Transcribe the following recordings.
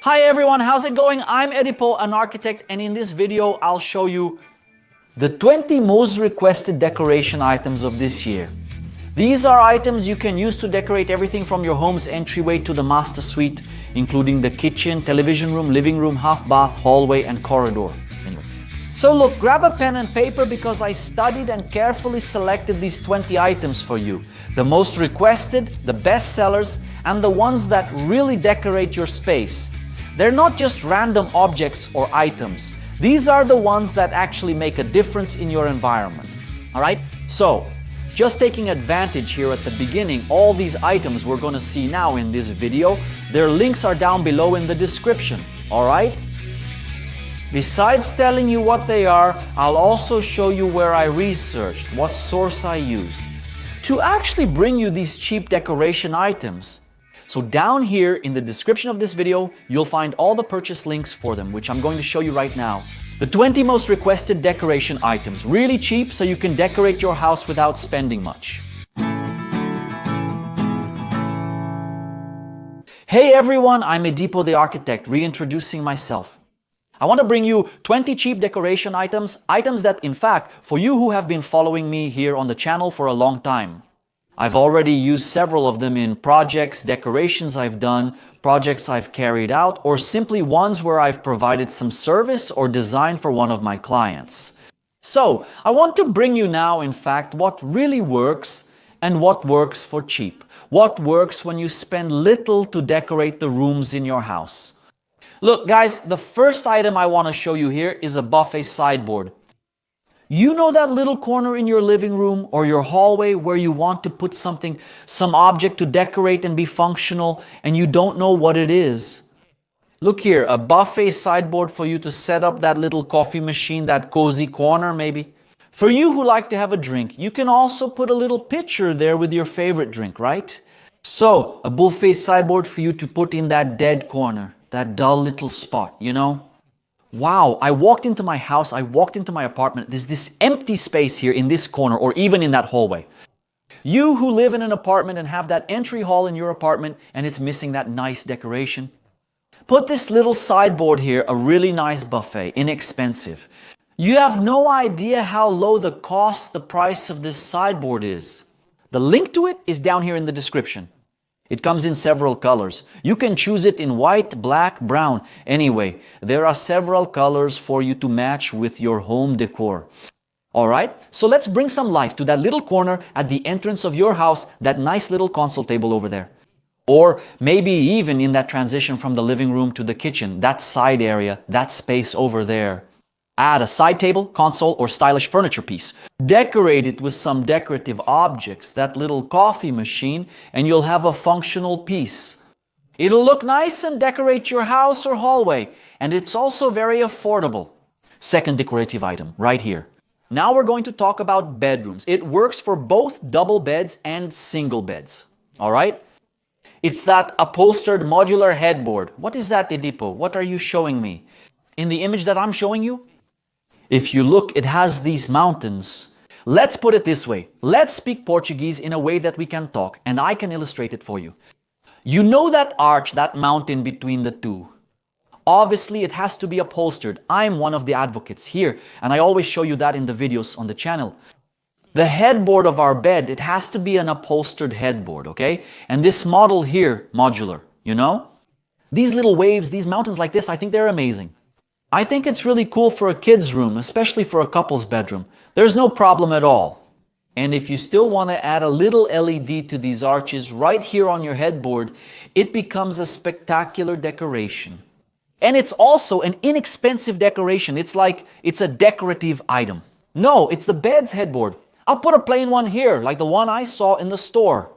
Hi everyone, how's it going? I'm Edipo, an architect, and in this video I'll show you the 20 most requested decoration items of this year. These are items you can use to decorate everything from your home's entryway to the master suite, including the kitchen, television room, living room, half bath, hallway, and corridor. So look, grab a pen and paper because I studied and carefully selected these 20 items for you. The most requested, the best sellers, and the ones that really decorate your space. They're not just random objects or items. These are the ones that actually make a difference in your environment. Alright? So, just taking advantage here at the beginning, all these items we're going to see now in this video, their links are down below in the description. Alright? Besides telling you what they are, I'll also show you where I researched, what source I used, to actually bring you these cheap decoration items. So down here in the description of this video, you'll find all the purchase links for them, which I'm going to show you right now. The 20 most requested decoration items, really cheap so you can decorate your house without spending much. Hey everyone, I'm Edipo the Architect, reintroducing myself. I want to bring you 20 cheap decoration items that in fact, for you who have been following me here on the channel for a long time. I've already used several of them in projects, decorations I've done, projects I've carried out, or simply ones where I've provided some service or design for one of my clients. So, I want to bring you now, in fact, what really works and what works for cheap. What works when you spend little to decorate the rooms in your house. Look guys, the first item I want to show you here is a buffet sideboard. You know that little corner in your living room or your hallway where you want to put something, some object to decorate and be functional, and you don't know what it is? Look here, a buffet sideboard for you to set up that little coffee machine, that cozy corner maybe. For you who like to have a drink, you can also put a little pitcher there with your favorite drink, right? So, a buffet sideboard for you to put in that dead corner. That dull little spot, you know? Wow, I walked into my house, I walked into my apartment, there's this empty space here in this corner or even in that hallway. You who live in an apartment and have that entry hall in your apartment and it's missing that nice decoration, put this little sideboard here, a really nice buffet, inexpensive. You have no idea how low the price of this sideboard is. The link to it is down here in the description. It comes in several colors. You can choose it in white, black, brown. Anyway, there are several colors for you to match with your home decor. Alright, so let's bring some life to that little corner at the entrance of your house, that nice little console table over there. Or maybe even in that transition from the living room to the kitchen, that side area, that space over there. Add a side table, console, or stylish furniture piece. Decorate it with some decorative objects, that little coffee machine, and you'll have a functional piece. It'll look nice and decorate your house or hallway, and it's also very affordable. Second decorative item, right here. Now we're going to talk about bedrooms. It works for both double beds and single beds. Alright? It's that upholstered modular headboard. What is that, Edipo? What are you showing me? In the image that I'm showing you? If you look, it has these mountains. Let's put it this way. Let's speak Portuguese in a way that we can talk, and I can illustrate it for you. You know that arch, that mountain between the two? Obviously, it has to be upholstered. I'm one of the advocates here, and I always show you that in the videos on the channel. The headboard of our bed, it has to be an upholstered headboard, okay? And this model here, modular, you know? These little waves, these mountains like this, I think they're amazing. I think it's really cool for a kid's room, especially for a couple's bedroom. There's no problem at all. And if you still want to add a little LED to these arches right here on your headboard, it becomes a spectacular decoration. And it's also an inexpensive decoration. It's like it's a decorative item. No, it's the bed's headboard. I'll put a plain one here, like the one I saw in the store.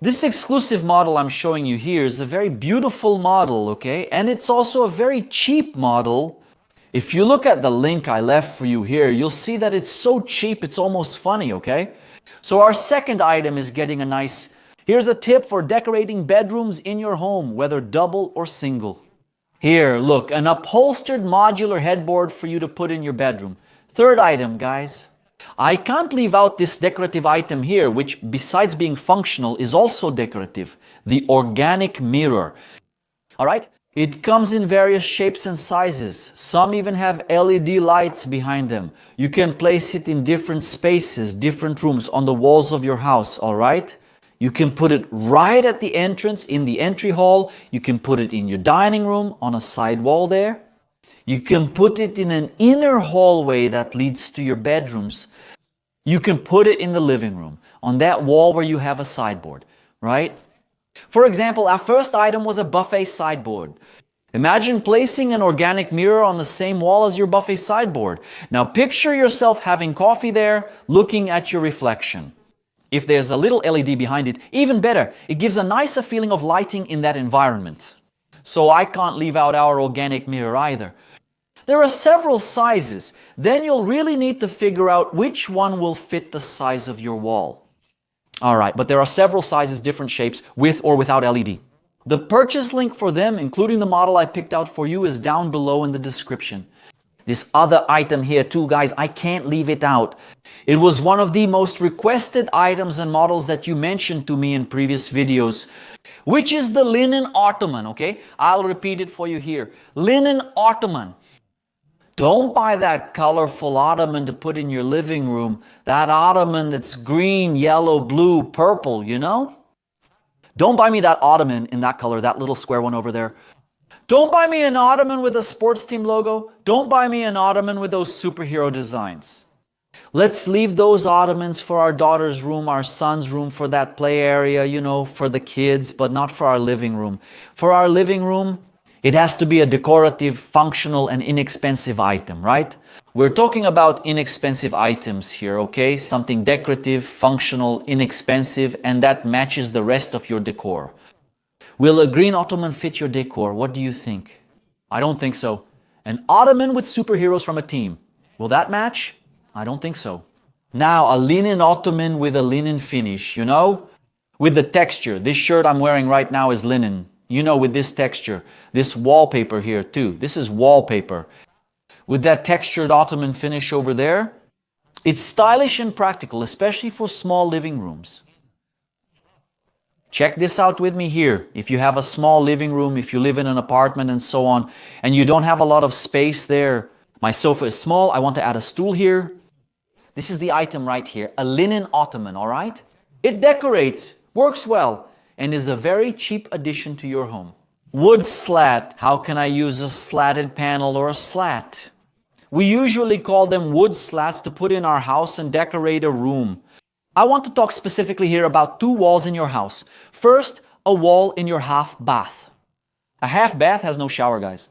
This exclusive model I'm showing you here is a very beautiful model, okay? And it's also a very cheap model. If you look at the link I left for you here, you'll see that it's so cheap, it's almost funny, okay? So our second item is getting a nice... Here's a tip for decorating bedrooms in your home, whether double or single. Here, look, an upholstered modular headboard for you to put in your bedroom. Third item, guys. I can't leave out this decorative item here, which besides being functional is also decorative. The organic mirror. Alright? It comes in various shapes and sizes. Some even have LED lights behind them. You can place it in different spaces, different rooms on the walls of your house, all right? You can put it right at the entrance in the entry hall. You can put it in your dining room on a side wall there. You can put it in an inner hallway that leads to your bedrooms. You can put it in the living room, on that wall where you have a sideboard, right? For example, our first item was a buffet sideboard. Imagine placing an organic mirror on the same wall as your buffet sideboard. Now picture yourself having coffee there, looking at your reflection. If there's a little LED behind it, even better. It gives a nicer feeling of lighting in that environment. So I can't leave out our organic mirror either. There are several sizes. Then you'll really need to figure out which one will fit the size of your wall. All right, but there are several sizes, different shapes, with or without LED. The purchase link for them, including the model I picked out for you, is down below in the description. This other item here too, guys, I can't leave it out. It was one of the most requested items and models that you mentioned to me in previous videos, which is the linen Ottoman, okay? I'll repeat it for you here. Linen Ottoman. Don't buy that colorful ottoman to put in your living room. That ottoman that's green, yellow, blue, purple, you know? Don't buy me that ottoman in that color, that little square one over there. Don't buy me an ottoman with a sports team logo. Don't buy me an ottoman with those superhero designs. Let's leave those ottomans for our daughter's room, our son's room, for that play area, you know, for the kids, but not for our living room. For our living room, it has to be a decorative, functional, and inexpensive item, right? We're talking about inexpensive items here, okay? Something decorative, functional, inexpensive, and that matches the rest of your decor. Will a green ottoman fit your decor? What do you think? I don't think so. An ottoman with superheroes from a team. Will that match? I don't think so. Now, a linen ottoman with a linen finish, you know? With the texture. This shirt I'm wearing right now is linen. You know, with this texture, this wallpaper here too. This is wallpaper. With that textured ottoman finish over there, it's stylish and practical, especially for small living rooms. Check this out with me here. If you have a small living room, if you live in an apartment and so on, and you don't have a lot of space there, my sofa is small, I want to add a stool here. This is the item right here, a linen ottoman, all right? It decorates, works well, and is a very cheap addition to your home. Wood slat. How can I use a slatted panel or a slat? We usually call them wood slats to put in our house and decorate a room. I want to talk specifically here about two walls in your house. First, a wall in your half bath. A half bath has no shower, guys.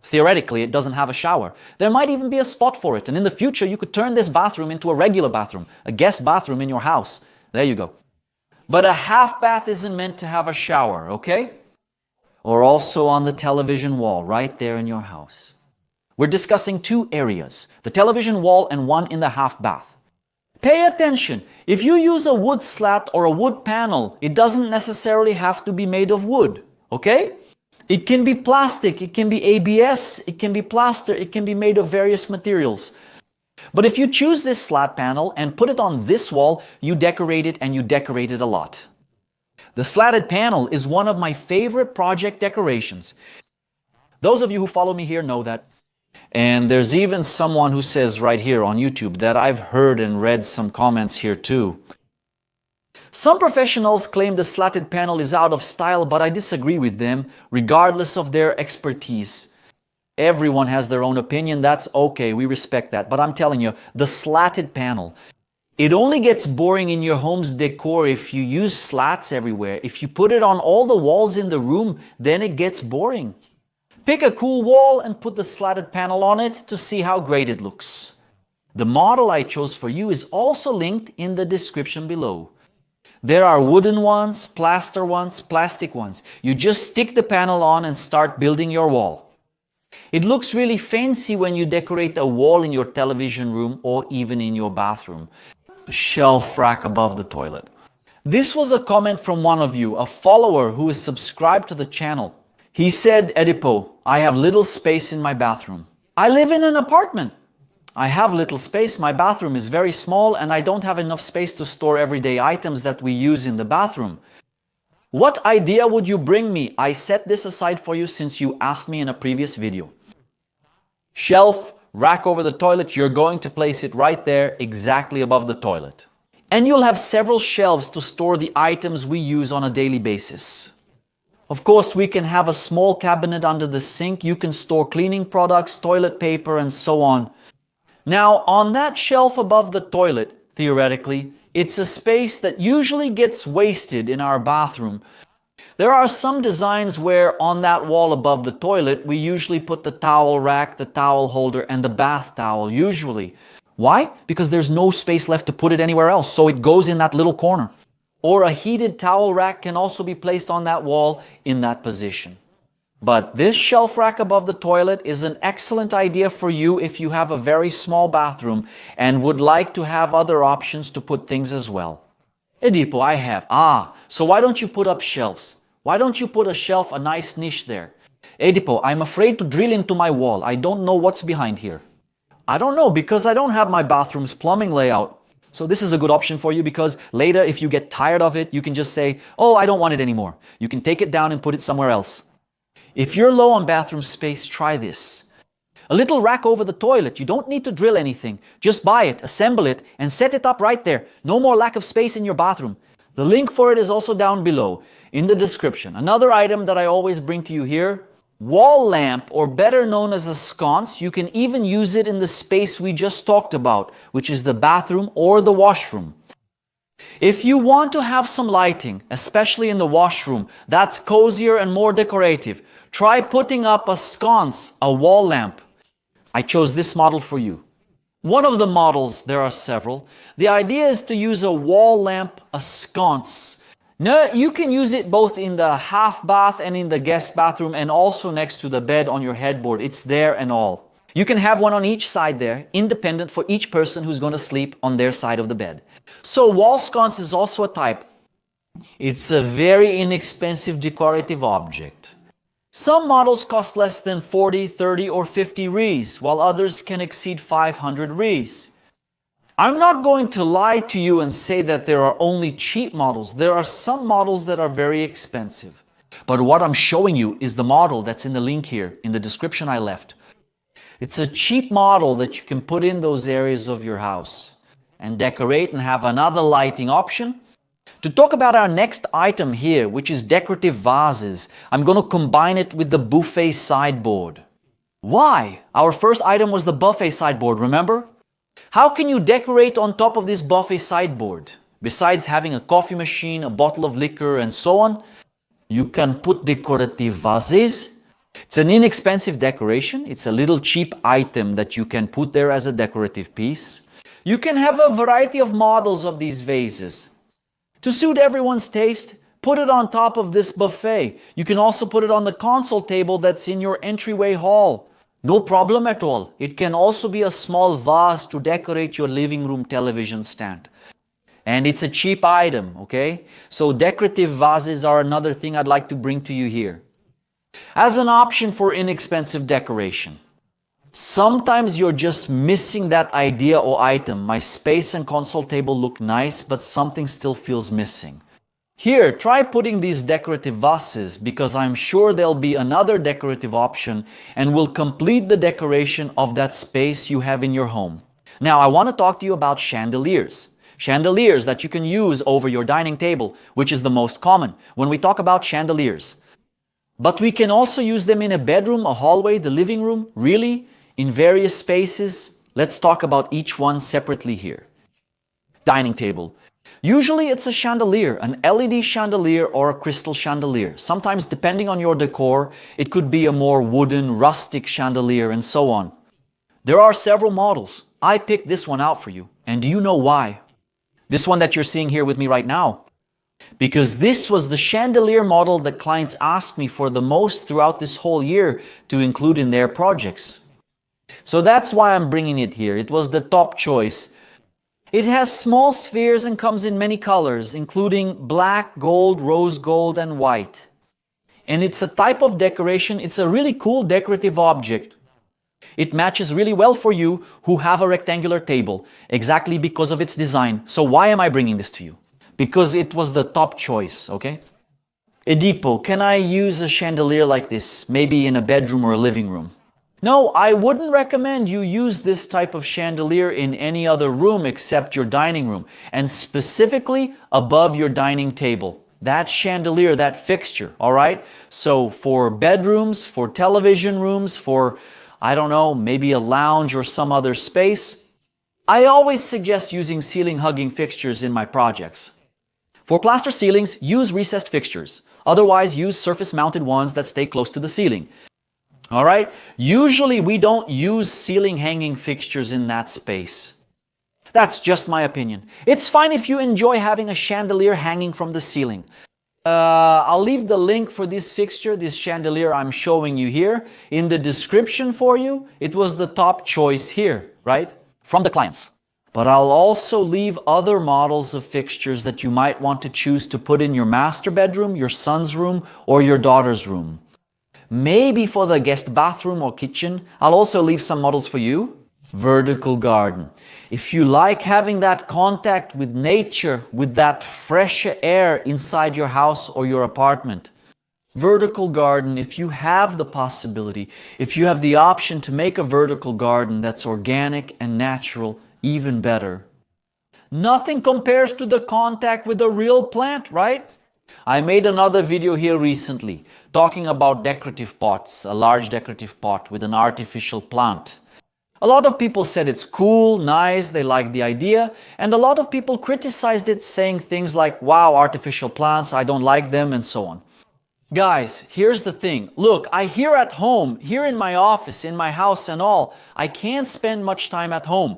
Theoretically, it doesn't have a shower. There might even be a spot for it, and in the future you could turn this bathroom into a regular bathroom, a guest bathroom in your house. There you go. But a half bath isn't meant to have a shower, okay? Or also on the television wall, right there in your house. We're discussing two areas, the television wall and one in the half bath. Pay attention. If you use a wood slat or a wood panel, it doesn't necessarily have to be made of wood, okay? It can be plastic, it can be ABS, it can be plaster, it can be made of various materials. But if you choose this slat panel and put it on this wall, you decorate it, and you decorate it a lot. The slatted panel is one of my favorite project decorations. Those of you who follow me here know that. And there's even someone who says right here on YouTube that I've heard and read some comments here too. Some professionals claim the slatted panel is out of style, but I disagree with them, regardless of their expertise. Everyone has their own opinion, that's okay, we respect that. But I'm telling you, the slatted panel, it only gets boring in your home's decor if you use slats everywhere. If you put it on all the walls in the room, then it gets boring. Pick a cool wall and put the slatted panel on it to see how great it looks. The model I chose for you is also linked in the description below. There are wooden ones, plaster ones, plastic ones. You just stick the panel on and start building your wall. It looks really fancy when you decorate a wall in your television room or even in your bathroom. A shelf rack above the toilet. This was a comment from one of you, a follower who is subscribed to the channel. He said, Edipo, I have little space in my bathroom. I live in an apartment. I have little space, my bathroom is very small, and I don't have enough space to store everyday items that we use in the bathroom. What idea would you bring me? I set this aside for you since you asked me in a previous video. Shelf, rack over the toilet, you're going to place it right there, exactly above the toilet. And you'll have several shelves to store the items we use on a daily basis. Of course, we can have a small cabinet under the sink. You can store cleaning products, toilet paper, and so on. Now, on that shelf above the toilet, theoretically, it's a space that usually gets wasted in our bathroom. There are some designs where on that wall above the toilet, we usually put the towel rack, the towel holder, and the bath towel, usually. Why? Because there's no space left to put it anywhere else, so it goes in that little corner. Or a heated towel rack can also be placed on that wall in that position. But this shelf rack above the toilet is an excellent idea for you if you have a very small bathroom and would like to have other options to put things as well. Edipo, I have. So why don't you put up shelves? Why don't you put a shelf, a nice niche there? Edipo, I'm afraid to drill into my wall. I don't know what's behind here. I don't know because I don't have my bathroom's plumbing layout. So this is a good option for you because later if you get tired of it, you can just say, oh, I don't want it anymore. You can take it down and put it somewhere else. If you're low on bathroom space, try this. A little rack over the toilet. You don't need to drill anything. Just buy it, assemble it, and set it up right there. No more lack of space in your bathroom. The link for it is also down below in the description. Another item that I always bring to you here, wall lamp, or better known as a sconce. You can even use it in the space we just talked about, which is the bathroom or the washroom. If you want to have some lighting, especially in the washroom, that's cozier and more decorative, try putting up a sconce, a wall lamp. I chose this model for you. One of the models, there are several. The idea is to use a wall lamp, a sconce. Now, you can use it both in the half bath and in the guest bathroom and also next to the bed on your headboard. It's there and all. You can have one on each side there, independent for each person who's going to sleep on their side of the bed. So wall sconce is also a type. It's a very inexpensive decorative object. Some models cost less than 40, 30 or 50 Rs, while others can exceed 500 Rs. I'm not going to lie to you and say that there are only cheap models. There are some models that are very expensive. But what I'm showing you is the model that's in the link here, in the description I left. It's a cheap model that you can put in those areas of your house and decorate and have another lighting option. To talk about our next item here, which is decorative vases, I'm going to combine it with the buffet sideboard. Why? Our first item was the buffet sideboard, remember? How can you decorate on top of this buffet sideboard? Besides having a coffee machine, a bottle of liquor, and so on, you can put decorative vases. It's an inexpensive decoration. It's a little cheap item that you can put there as a decorative piece. You can have a variety of models of these vases. To suit everyone's taste, put it on top of this buffet. You can also put it on the console table that's in your entryway hall. No problem at all. It can also be a small vase to decorate your living room television stand. And it's a cheap item, okay? So decorative vases are another thing I'd like to bring to you here. As an option for inexpensive decoration. Sometimes you're just missing that idea or item. My space and console table look nice, but something still feels missing. Here, try putting these decorative vases because I'm sure there'll be another decorative option and will complete the decoration of that space you have in your home. Now, I want to talk to you about chandeliers. Chandeliers that you can use over your dining table, which is the most common when we talk about chandeliers. But we can also use them in a bedroom, a hallway, the living room, really, in various spaces. Let's talk about each one separately here. Dining table. Usually it's a chandelier, an LED chandelier or a crystal chandelier. Sometimes, depending on your decor, it could be a more wooden, rustic chandelier and so on. There are several models. I picked this one out for you. And do you know why? This one that you're seeing here with me right now. Because this was the chandelier model that clients asked me for the most throughout this whole year to include in their projects. So that's why I'm bringing it here. It was the top choice. It has small spheres and comes in many colors, including black, gold, rose gold, and white. And it's a type of decoration. It's a really cool decorative object. It matches really well for you who have a rectangular table, exactly because of its design. So why am I bringing this to you? Because it was the top choice, okay? Edipo, can I use a chandelier like this, maybe in a bedroom or a living room? No, I wouldn't recommend you use this type of chandelier in any other room except your dining room, and specifically above your dining table. That chandelier, that fixture, all right? So for bedrooms, for television rooms, for, I don't know, maybe a lounge or some other space, I always suggest using ceiling-hugging fixtures in my projects. For plaster ceilings, use recessed fixtures. Otherwise, use surface-mounted ones that stay close to the ceiling. All right? Usually, we don't use ceiling-hanging fixtures in that space. That's just my opinion. It's fine if you enjoy having a chandelier hanging from the ceiling. I'll leave the link for this fixture, this chandelier I'm showing you here, in the description for you. It was the top choice here, right? From the clients. But I'll also leave other models of fixtures that you might want to choose to put in your master bedroom, your son's room, or your daughter's room. Maybe for the guest bathroom or kitchen, I'll also leave some models for you. Vertical garden. If you like having that contact with nature, with that fresh air inside your house or your apartment. Vertical garden, if you have the possibility, if you have the option to make a vertical garden that's organic and natural, even better. Nothing compares to the contact with a real plant, right? I made another video here recently talking about decorative pots, a large decorative pot with an artificial plant. A lot of people said it's cool, nice, they liked the idea, and a lot of people criticized it, saying things like, wow, artificial plants, I don't like them, and so on. Guys, here's the thing. Look, here at home, here in my office, in my house and all, I can't spend much time at home.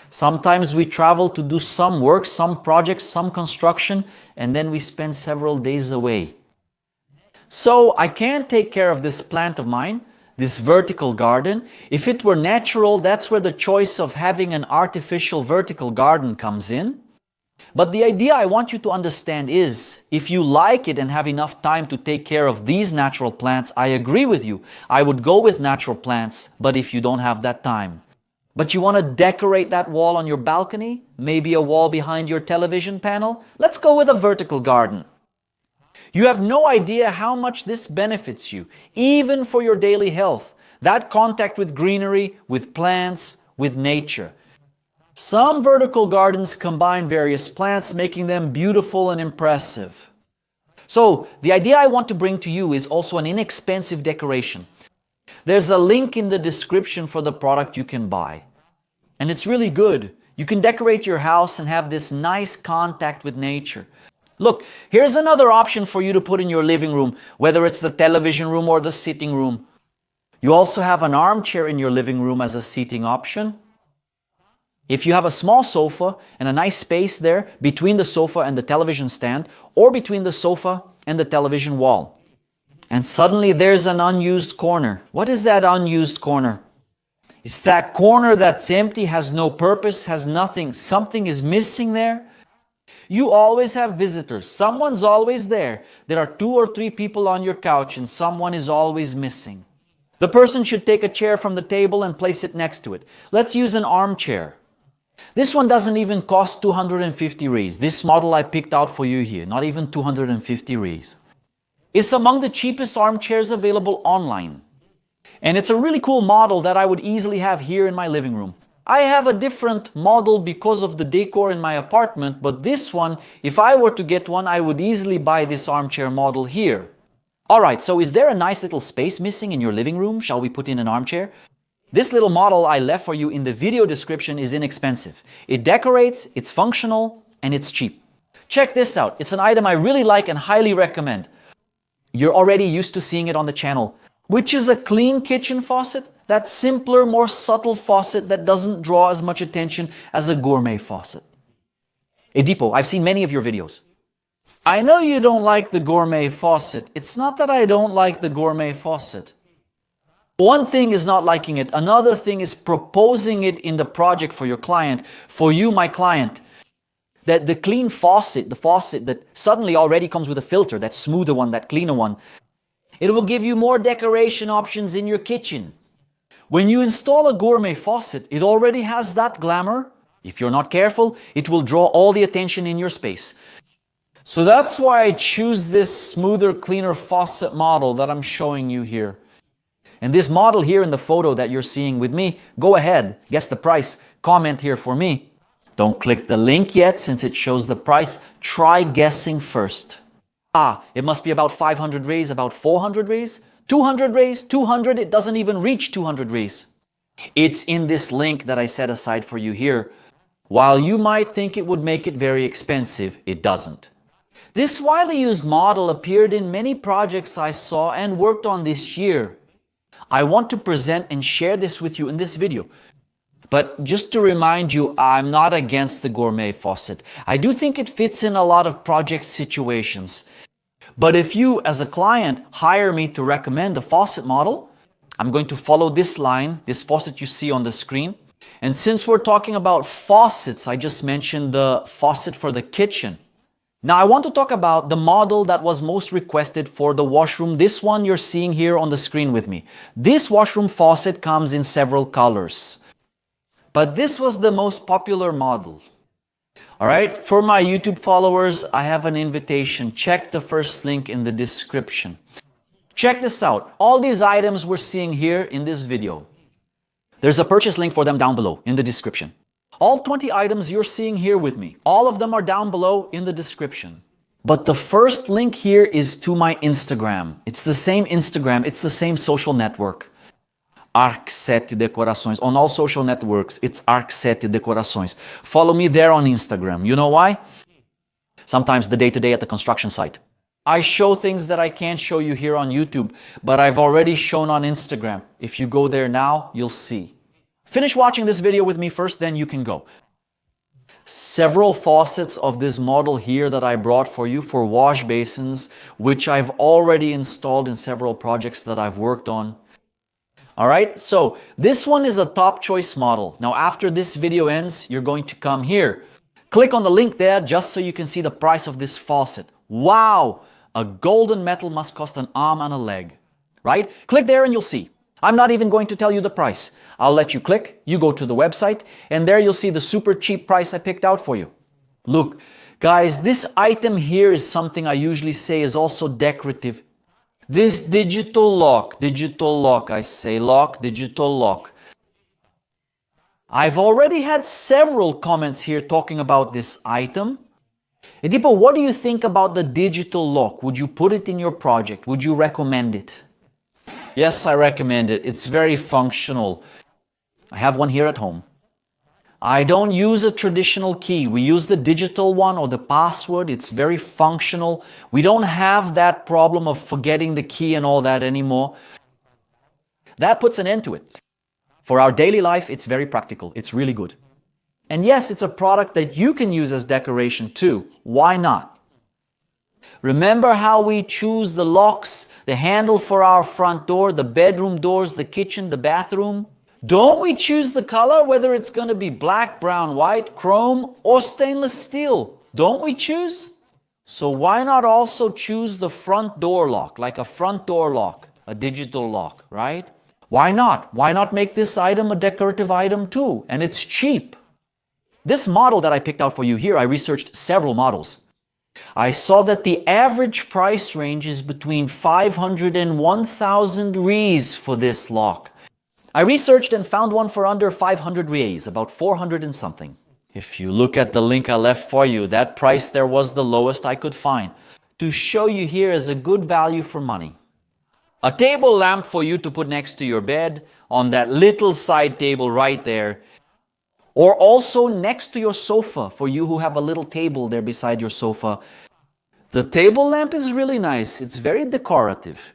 Sometimes we travel to do some work, some projects, some construction, and then we spend several days away. So I can't take care of this plant of mine, this vertical garden. If it were natural, that's where the choice of having an artificial vertical garden comes in. But the idea I want you to understand is, if you like it and have enough time to take care of these natural plants, I agree with you. I would go with natural plants, but if you don't have that time. But you want to decorate that wall on your balcony? Maybe a wall behind your television panel? Let's go with a vertical garden. You have no idea how much this benefits you, even for your daily health. That contact with greenery, with plants, with nature. Some vertical gardens combine various plants, making them beautiful and impressive. So, the idea I want to bring to you is also an inexpensive decoration. There's a link in the description for the product you can buy. And it's really good. You can decorate your house and have this nice contact with nature. Look, here's another option for you to put in your living room, whether it's the television room or the sitting room. You also have an armchair in your living room as a seating option. If you have a small sofa and a nice space there between the sofa and the television stand, or between the sofa and the television wall. And suddenly there's an unused corner. What is that unused corner? It's that corner that's empty, has no purpose, has nothing. Something is missing there. You always have visitors. Someone's always there. There are 2 or 3 people on your couch and someone is always missing. The person should take a chair from the table and place it next to it. Let's use an armchair. This one doesn't even cost 250 reais. This model I picked out for you here, not even 250 reais. It's among the cheapest armchairs available online. And it's a really cool model that I would easily have here in my living room. I have a different model because of the decor in my apartment, but this one, if I were to get one, I would easily buy this armchair model here. Alright, so is there a nice little space missing in your living room? Shall we put in an armchair? This little model I left for you in the video description is inexpensive. It decorates, it's functional, and it's cheap. Check this out. It's an item I really like and highly recommend. You're already used to seeing it on the channel, which is a clean kitchen faucet. That simpler, more subtle faucet that doesn't draw as much attention as a gourmet faucet. Edipo, I've seen many of your videos. I know you don't like the gourmet faucet. It's not that I don't like the gourmet faucet. One thing is not liking it. Another thing is proposing it in the project for your client, for you, my client. That the clean faucet, the faucet that suddenly already comes with a filter, that smoother one, that cleaner one, it will give you more decoration options in your kitchen. When you install a gourmet faucet, it already has that glamour. If you're not careful, it will draw all the attention in your space. So that's why I choose this smoother, cleaner faucet model that I'm showing you here. And this model here in the photo that you're seeing with me, go ahead, guess the price, comment here for me. Don't click the link yet since it shows the price. Try guessing first. It must be about 500 rays, about 400 rays, 200 rays, 200, it doesn't even reach 200 rays. It's in this link that I set aside for you here. While you might think it would make it very expensive, it doesn't. This widely used model appeared in many projects I saw and worked on this year. I want to present and share this with you in this video. But just to remind you, I'm not against the gourmet faucet. I do think it fits in a lot of project situations. But if you, as a client, hire me to recommend a faucet model, I'm going to follow this line, this faucet you see on the screen. And since we're talking about faucets, I just mentioned the faucet for the kitchen. Now I want to talk about the model that was most requested for the washroom. This one you're seeing here on the screen with me. This washroom faucet comes in several colors. But this was the most popular model. All right, for my YouTube followers, I have an invitation. Check the first link in the description. Check this out. All these items we're seeing here in this video, there's a purchase link for them down below in the description. All 20 items you're seeing here with me, all of them are down below in the description. But the first link here is to my Instagram. It's the same Instagram, it's the same social network. Arc7 Decorações. On all social networks, it's Arc7 Decorações. Follow me there on Instagram. You know why? Sometimes the day-to-day at the construction site. I show things that I can't show you here on YouTube, but I've already shown on Instagram. If you go there now, you'll see. Finish watching this video with me first, then you can go. Several faucets of this model here that I brought for you for wash basins, which I've already installed in several projects that I've worked on. All right, so this one is a top choice model. Now, after this video ends, you're going to come here. Click on the link there just so you can see the price of this faucet. Wow, a golden metal must cost an arm and a leg, right? Click there and you'll see. I'm not even going to tell you the price. I'll let you click, you go to the website, and there you'll see the super cheap price I picked out for you. Look, guys, this item here is something I usually say is also decorative. This digital lock, I say lock, digital lock. I've already had several comments here talking about this item. Edipo, what do you think about the digital lock? Would you put it in your project? Would you recommend it? Yes, I recommend it. It's very functional. I have one here at home. I don't use a traditional key. We use the digital one or the password. It's very functional. We don't have that problem of forgetting the key and all that anymore. That puts an end to it. For our daily life, it's very practical. It's really good. And yes, it's a product that you can use as decoration too. Why not? Remember how we choose the locks, the handle for our front door, the bedroom doors, the kitchen, the bathroom? Don't we choose the color, whether it's going to be black, brown, white, chrome, or stainless steel? Don't we choose? So why not also choose the front door lock, like a front door lock, a digital lock, right? Why not? Why not make this item a decorative item too? And it's cheap. This model that I picked out for you here, I researched several models. I saw that the average price range is between 500 and 1,000 reais for this lock. I researched and found one for under 500 reais, about 400 and something. If you look at the link I left for you, that price there was the lowest I could find. To show you here is a good value for money. A table lamp for you to put next to your bed, on that little side table right there. Or also next to your sofa, for you who have a little table there beside your sofa. The table lamp is really nice. It's very decorative.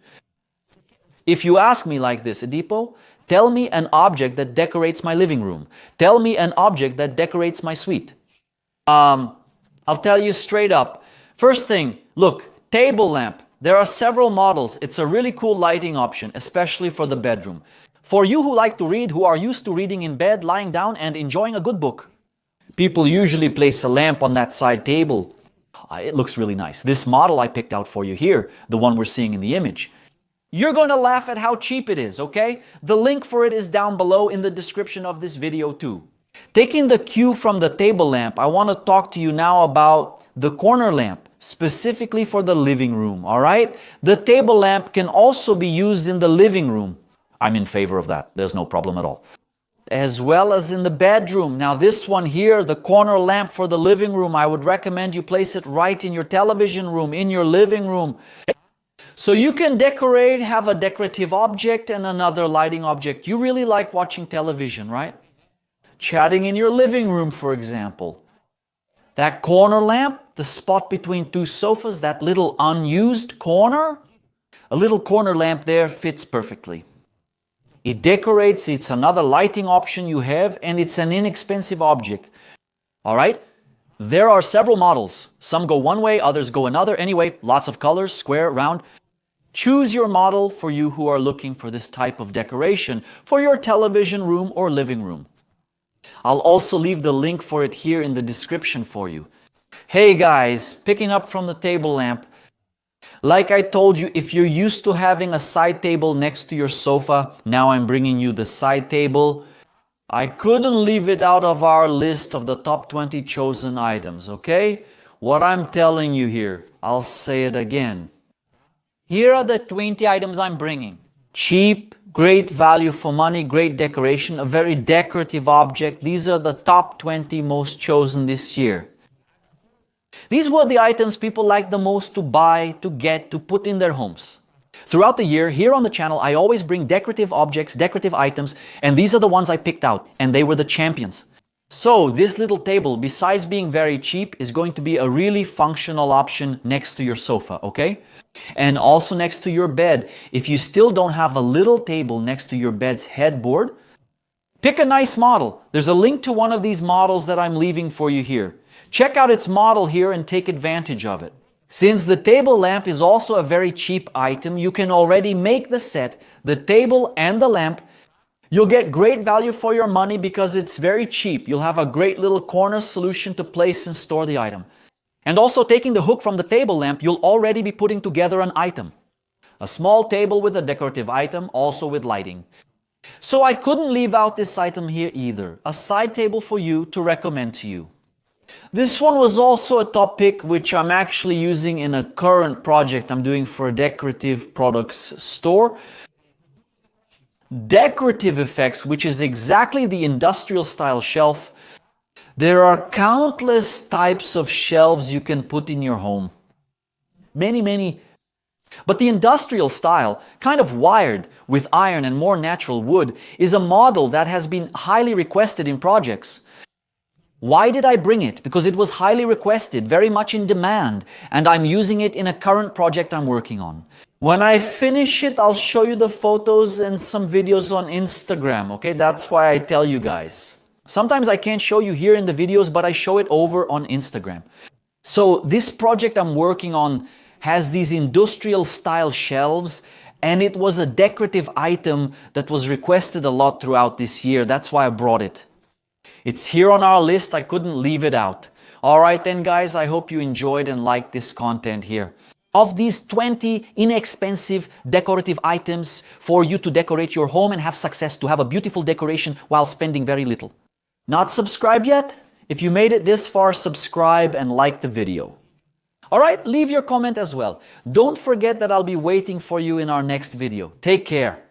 If you ask me like this, Edipo, tell me an object that decorates my living room. Tell me an object that decorates my suite. I'll tell you straight up. First thing, look, table lamp. There are several models. It's a really cool lighting option, especially for the bedroom. For you who like to read, who are used to reading in bed, lying down and enjoying a good book. People usually place a lamp on that side table. It looks really nice. This model I picked out for you here, the one we're seeing in the image. You're going to laugh at how cheap it is, okay? The link for it is down below in the description of this video too. Taking the cue from the table lamp, I want to talk to you now about the corner lamp. specifically for the living room, all right? The table lamp can also be used in the living room. I'm in favor of that. There's no problem at all. As well as in the bedroom. Now this one here, the corner lamp for the living room, I would recommend you place it right in your television room, in your living room. So you can decorate, have a decorative object and another lighting object. You really like watching television, right? Chatting in your living room, for example. That corner lamp, the spot between two sofas, that little unused corner, a little corner lamp there fits perfectly. It decorates, it's another lighting option you have, and it's an inexpensive object. All right? There are several models. Some go one way, others go another. Anyway, lots of colors, square, round. Choose your model for you who are looking for this type of decoration for your television room or living room. I'll also leave the link for it here in the description for you. Hey guys, picking up from the table lamp. Like I told you, if you're used to having a side table next to your sofa, now I'm bringing you the side table. I couldn't leave it out of our list of the top 20 chosen items, okay? What I'm telling you here, I'll say it again. Here are the 20 items I'm bringing. Cheap, great value for money, great decoration, a very decorative object. These are the top 20 most chosen this year. These were the items people like the most to buy, to get, to put in their homes. Throughout the year, here on the channel, I always bring decorative objects, decorative items, and these are the ones I picked out, and they were the champions. So this little table, besides being very cheap, is going to be a really functional option next to your sofa, okay? And also next to your bed. If you still don't have a little table next to your bed's headboard, pick a nice model. There's a link to one of these models that I'm leaving for you here. Check out its model here and take advantage of it. Since the table lamp is also a very cheap item, you can already make the set, the table and the lamp. You'll get great value for your money because it's very cheap. You'll have a great little corner solution to place and store the item. And also taking the hook from the table lamp, you'll already be putting together an item. A small table with a decorative item, also with lighting. So I couldn't leave out this item here either. A side table for you to recommend to you. This one was also a top pick, which I'm actually using in a current project I'm doing for a decorative products store. Decorative effects, which is exactly the industrial style shelf. There are countless types of shelves you can put in your home. Many. But the industrial style, kind of wired with iron and more natural wood, is a model that has been highly requested in projects. Why did I bring it? Because it was highly requested, very much in demand, and I'm using it in a current project I'm working on. When I finish it, I'll show you the photos and some videos on Instagram, okay? That's why I tell you guys. Sometimes I can't show you here in the videos, but I show it over on Instagram. So this project I'm working on has these industrial style shelves, and it was a decorative item that was requested a lot throughout this year. That's why I brought it. It's here on our list. I couldn't leave it out. All right then, guys, I hope you enjoyed and liked this content here. Of these 20 inexpensive decorative items for you to decorate your home and have success, to have a beautiful decoration while spending very little. Not subscribed yet? If you made it this far, subscribe and like the video. All right, leave your comment as well. Don't forget that I'll be waiting for you in our next video. Take care.